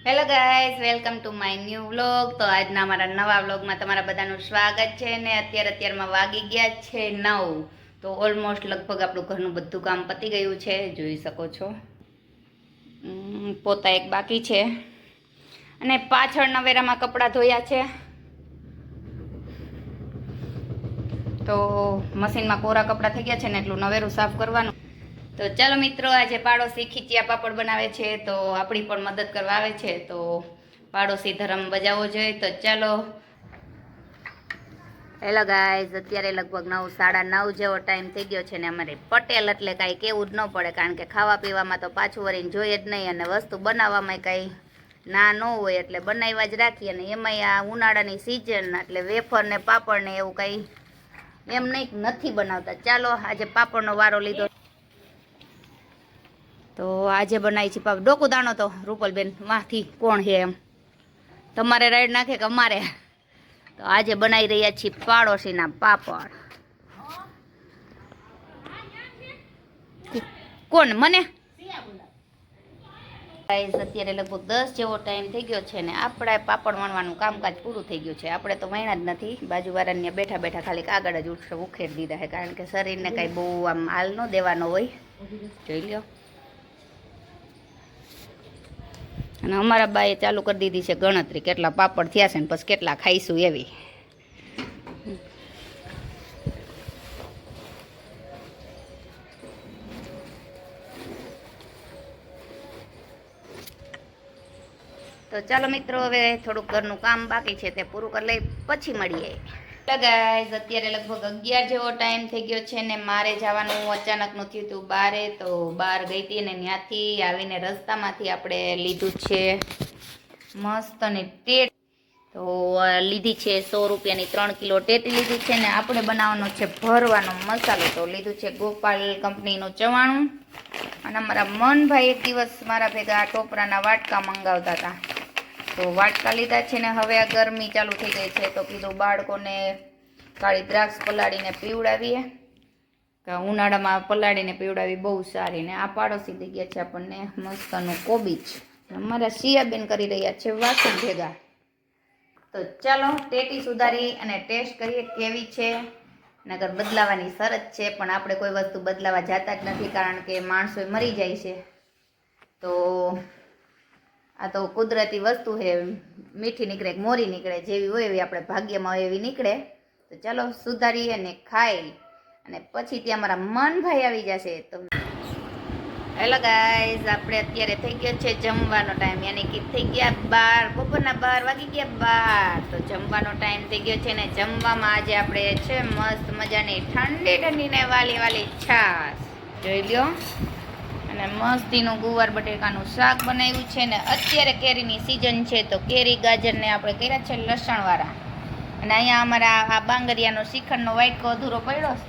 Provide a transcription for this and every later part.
Hello guys, welcome to my new vlog. તો આજના અમારા નવા વ્લોગમાં તમારા બધાનું સ્વાગત છે. ને અત્યારમાં વાગી ગયા છે 9. તો ઓલમોસ્ટ લગભગ આપણું ઘરનું બધું કામ પતી ગયું છે, જોઈ શકો છો. પોતા એક બાકી છે અને પાછળ નવેરામાં કપડાં ધોયા છે. તો મશીનમાં કોરા કપડાં થઈ ગયા છે ને એટલું નવેરું સાફ કરવાનું. તો ચાલો મિત્રો, આજે પાડોશી ખીચિયા પાપડ બનાવે છે, તો આપણી પણ મદદ કરવા આવે છે. તો પાડોશી ધર્મ બજાવવો જોઈએ. તો ચાલો. હેલો ગાઈઝ, અત્યારે લગભગ 9, 9:30 જેવો ટાઈમ થઈ ગયો છે ને અમારે પટેલ એટલે કાંઈ કેવું જ ન પડે, કારણ કે ખાવા પીવામાં તો પાછું વળીને જોઈએ જ નહીં, અને વસ્તુ બનાવવામાં કાંઈ ના ન હોય એટલે બનાવ્યા જ રાખીએ. અને એમાંય આ ઉનાળાની સિઝન એટલે વેફર ને પાપડ ને એવું કાંઈ એમ નહીં નથી બનાવતા. ચાલો, આજે પાપડનો વારો લીધો. તો આજે બનાવી છે પાપડ. ડોકું દાણો તો રૂપલબેન વાંથી કોણ છે એમ તમારે રાઈડ નાખે કે અમારે? તો આજે બનાવી રહ્યા છીએ પાડોશીના પાપડ. કોણ મને? અત્યારે લગભગ 10 જેવો ટાઈમ થઈ ગયો છે ને આપણે પાપડ વણવાનું કામકાજ પૂરું થઈ ગયું છે. આપણે તો વણ્યા જ નથી, બાજુવાળાને બેઠા બેઠા ખાલી કાગળ જ ઉખેડી દીધા છે, કારણ કે શરીરને કાંઈ બહુ આમ હાલ ન દેવાનો હોય. જોઈ લ્યો. અને અમારા બાએ ચાલુ કરી દીધી છે ગણતરી, કેટલા પાપડ થયા છે ને પછી કેટલા ખાઈશું એવી. તો ચાલો મિત્રો, હવે થોડુંક ઘરનું કામ બાકી છે તે પૂરું કરી લઈ, પછી મળીએ. ગાઈઝ, અત્યારે લગભગ 11 જેવો ટાઈમ થઈ ગયો છે ને મારે જવાનું અચાનકનું થયું હતું બારે. તો બહાર ગઈ હતી ને ત્યાંથી આવીને રસ્તામાંથી આપણે લીધું છે મસ્ત અને ટેટ. તો લીધી છે 100 રૂપિયાની 3 કિલો ટેટી લીધી છે ને આપણે બનાવવાનો છે ભરવાનો મસાલો. તો લીધું છે ગોપાલ કંપનીનું ચવાણું. અને અમારા મનભાઈ એક દિવસ મારા ભેગા આ ટોપરાના વાટકા મંગાવતા હતા, તો વાટકા લીધા છે ને હવે આ ગરમી ચાલુ થઈ ગઈ છે, તો કીધું બાળકોને કાળી દ્રાક્ષ પલાળીને પીવડાવીએ. ઉનાળામાં પલાળીને પીવડાવી બહુ સારી. ને આ પાડોશી દઈ ગયા છે આપણને મસ્તનું કોબીજ. અમારા શિયાબેન કરી રહ્યા છે વાસણ ભેગા. તો ચાલો ટેટી સુધારી અને ટેસ્ટ કરીએ કેવી છે. નગર બદલાવાની શરત છે, પણ આપણે કોઈ વસ્તુ બદલાવા જતા જ નથી, કારણ કે માણસો મરી જાય છે. તો આ તો કુદરતી વસ્તુ છે, મીઠી નીકળે કે મોરી નીકળે, જેવી હોય એવી આપણે ભાગ્યમાં હોય એવી નીકળે. તો ચાલો સુધારી અને ખાઈ, અને પછી ત્યાં મારા મનભાઈ આવી જશે. તો હેલો ગાઈઝ, આપણે અત્યારે થઈ ગયો છે જમવાનો ટાઈમ, યાની કે થઈ ગયા 12, બપોરના 12 વાગી ગયા 12. તો જમવાનો ટાઈમ થઈ ગયો છે ને જમવામાં આજે આપણે છે મસ્ત મજાની ઠંડી ઠંડી ને વાલી વાલી છાશ, જોઈ લ્યો. અને મસ્તીનું ગુવાર બટેકાનું શાક બનાવ્યું છે ને અત્યારે કેરીની સિઝન છે, તો કેરી ગાજરને આપણે કર્યા છે લસણવાળા. અને અહીંયા અમારા આ બાંગરિયાનો શ્રીખંડનો વાટકો અધૂરો પડ્યો છે.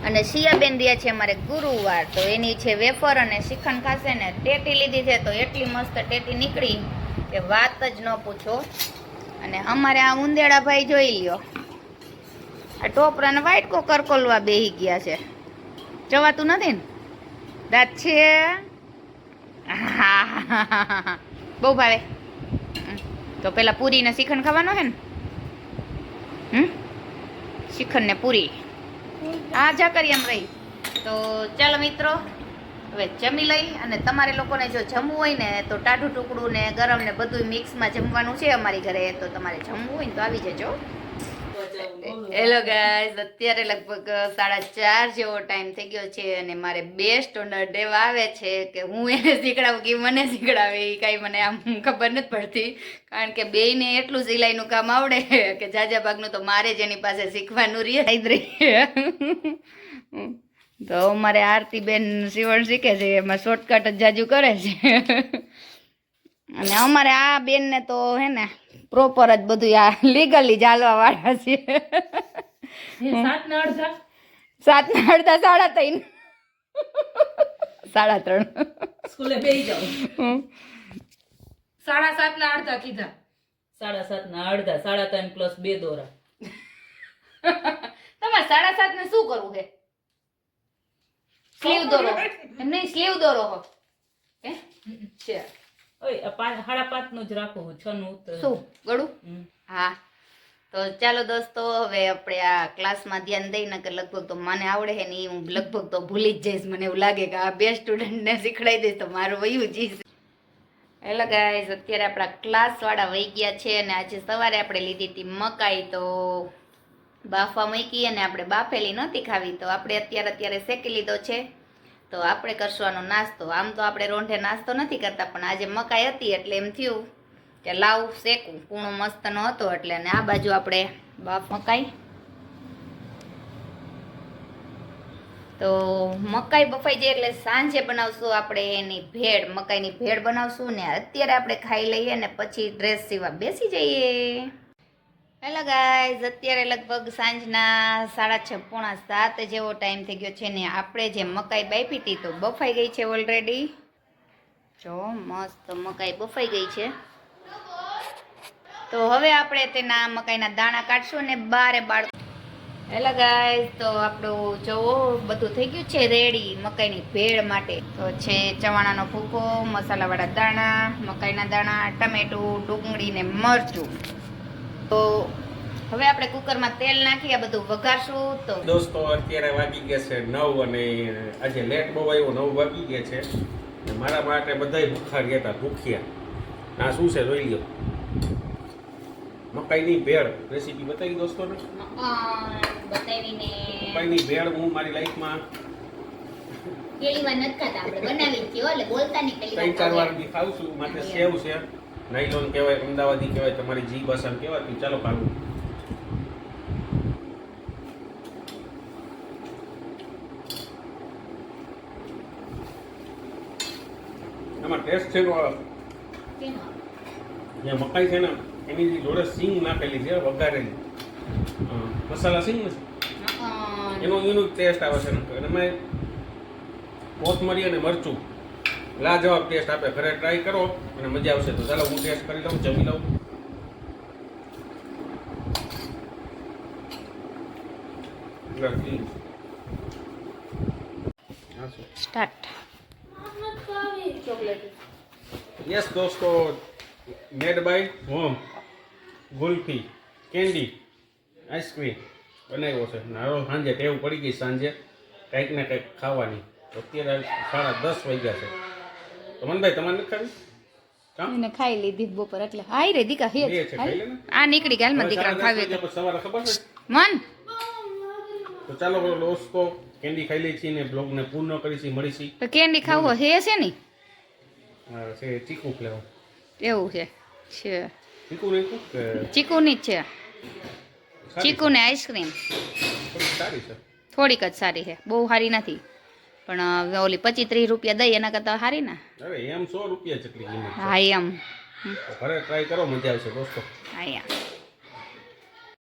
અને શિયાબેન રહ્યા છે અમારે ગુરુવાર, તો એની છે વેફર અને શ્રીખંડ ખાશે ને ટેટી લીધી છે, તો એટલી મસ્ત ટેટી નીકળી કે વાત જ ન પૂછો. અને અમારે આ ઉંદેડા ભાઈ જોઈ લ્યો, આ ટોપરાને વાટકો કરકોલવા બેહી ગયા છે. જવાતું નથી ને દાંત છે. હા, બહુ ભાવે. તો પેલા પૂરી ને શ્રીખંડ ખાવાનો છે ને, શ્રીખંડ ને પૂરી આ જા કરી એમ રહી. તો ચાલો મિત્રો, હવે જમી લઈ. અને તમારે લોકોને જો જમવું હોય ને તો ટાઢું ટુકડું ને ગરમ ને બધું મિક્સમાં જમવાનું છે અમારી ઘરે, તો તમારે જમવું હોય ને તો આવી જજો. હેલો ગાઈઝ, અત્યારે લગભગ 4:30 જેવો ટાઈમ થઈ ગયો છે અને મારે બેસ્ટ ઓનર દેવા આવે છે કે હું એને શીખડાવું કે મને શીખડાવે, એ કાંઈ મને આમ ખબર નથી પડતી, કારણ કે બેયને એટલું સિલાઈનું કામ આવડે કે જાજા ભાગનું તો મારે જ એની પાસે શીખવાનું રહે. તો અમારે આરતીબેન સીવણ શીખે છે, એમાં શોર્ટકટ જ જાજુ કરે છે. અને અમારે આ બેનને તો હે ને પ્રોપર જ બધું આ લીગલી ચાલવા વાળા છે. 7:30 3:30 સ્કૂલે બેહી જાવ. 7:30 કીધા. 7:30 3:30 પ્લસ 2 દોરા. તમારે 7:30 ને શું કરવું છે? સ્લીવ દોરો એમ નહીં, સ્લીવ દોરો હો છે. ઓય આ 5:30 નું જ રાખો 6 નું ઉતરે. શું ગળું? હમ. હા તો ચાલો દોસ્તો, હવે આપણે આ ક્લાસમાં ધ્યાન દઈને કે લગભગ તો મને આવડે છે ને ઈ હું લગભગ તો ભૂલી જ જઈશ. મને એવું લાગે કે આ બે સ્ટુડન્ટને શીખડાઈ દઈશ તો મારું વયું જઈશ. હેલો ગાઈઝ, અત્યારે આપણા ક્લાસવાળા વહી ગયા છે અને આજે સવારે આપણે લીધી હતી મકાઈ. તો બાફવા મૂકી અને આપણે બાફેલી નહોતી ખાવી તો આપણે અત્યારે શેકી લીધો છે. તો આપણે કરશું આનો નાસ્તો. આમ તો આપણે રોંઢે નાસ્તો નથી કરતા, પણ આજે મકાઈ હતી એટલે એમ થયું કે લાવ શેકું. કૂણો મસ્તનો હતો એટલે. અને આ બાજુ આપણે બાફ મકાઈ. તો મકાઈ બફાઈ જાય એટલે સાંજે બનાવશું આપણે એની ભેળ, મકાઈની ભેળ બનાવશું ને અત્યારે આપણે ખાઈ લઈએ ને પછી ડ્રેસ સીવા બેસી જઈએ. હેલો ગાઈઝ, અત્યારે લગભગ સાંજના 6:30 પોણા 7 જેવો ટાઈમ થઈ ગયો છે ને આપણે જે મકાઈ બાફી હતી તો બફાઈ ગઈ છે ઓલરેડી. જો મસ્ત મકાઈ બફાઈ ગઈ છે. તો હવે આપણે તેના મકાઈના દાણા કાઢશું ને બારે બાળ. હેલો ગાઈઝ, તો આપણું જોવો બધું થઈ ગયું છે રેડી મકાઈની ભેળ માટે. તો છે ચવાણાનો ભૂકો, મસાલાવાળા દાણા, મકાઈના દાણા, ટમેટું, ડુંગળી ને મરચું. તો હવે આપણે કુકરમાં તેલ નાખી આ બધું વઘારશું. તો દોસ્તો અત્યારે વાગી ગયા છે 9 અને આજે લેટ બહુ આવ્યો, 9 વાગી ગયા છે. અને મારા માટે બધાય ભૂખા ગયા હતા, ભૂખ્યા. આ શું છે જોઈ લ્યો, મકાઈની ભેળ. રેસીપી બતાવી દોસ્તોને. બતાવીને મકાઈની ભેળ હું મારી લાઈફમાં પહેલી વાર નથી ખાતા, આપણે બનાવી જ એટલે બોલતા નહીં. પહેલી 3-4 વાર બી ખાઉં છું. માટે સેવ છે, નાયલોન કહેવાય, અમદાવાદી કહેવાય, તમારી જી ભાષામાં કહેવાય. ચાલો ખાવું. આમાં ટેસ્ટ છે જે મકાઈ છે ને એની જોડે સિંગ નાખેલી છે, વઘારેલી મસાલા સિંગ ને એનો ટેસ્ટ આવે છે. અને એમાં કોથમરી અને મરચું લાજવાબ ટેસ્ટ આપે. ઘરે ટ્રાય કરો અને મજા આવશે. તો ચાલો હું ટેસ્ટ કરી લઉં, જમી લઉં. સ્ટાર્ટ. યસ દોસ્તો, made by home kulfi candy ice cream બનાવ્યો છે. હારો સાંજે ટેવ પડી ગઈ, સાંજે કંઈક ને કંઈક ખાવાની. અત્યારે 10:30 વાગ્યા છે. તો મનભાઈ તમારે નથી ખાવી? એને ખાઈ લીધી બપોર એટલે હાય રે દીકા હે બે છે, ખાઈ લે ને. આ નીકળી ગયા હાલમાં દીકરા ખાવે તો સવારે ખબર છે. મન. તો ચાલો દોસ્તો કેન્ડી ખાઈ લઈ છીએ ને બ્લોગને પૂર્ણ કરીશી. મળીશી. તો કેન્ડી ખાવો હે છે ની છે ચીકુ ફ્લેવર. એવું છે ચીકુ નહીં કે ચીકુની જ છે. સારી ચીકુ ને આઈસ્ક્રીમ થોડી સારી છે. થોડીક જ સારી છે, બહુ સારી નથી. પણ ઓલી 25-30 રૂપિયા દઈ એના કરતા સારી ને. અરે એમ 100 રૂપિયા જેટલી કિંમત છે. હા એમ. ઘરે ટ્રાય કરો, મજા આવશે દોસ્તો. હા યા.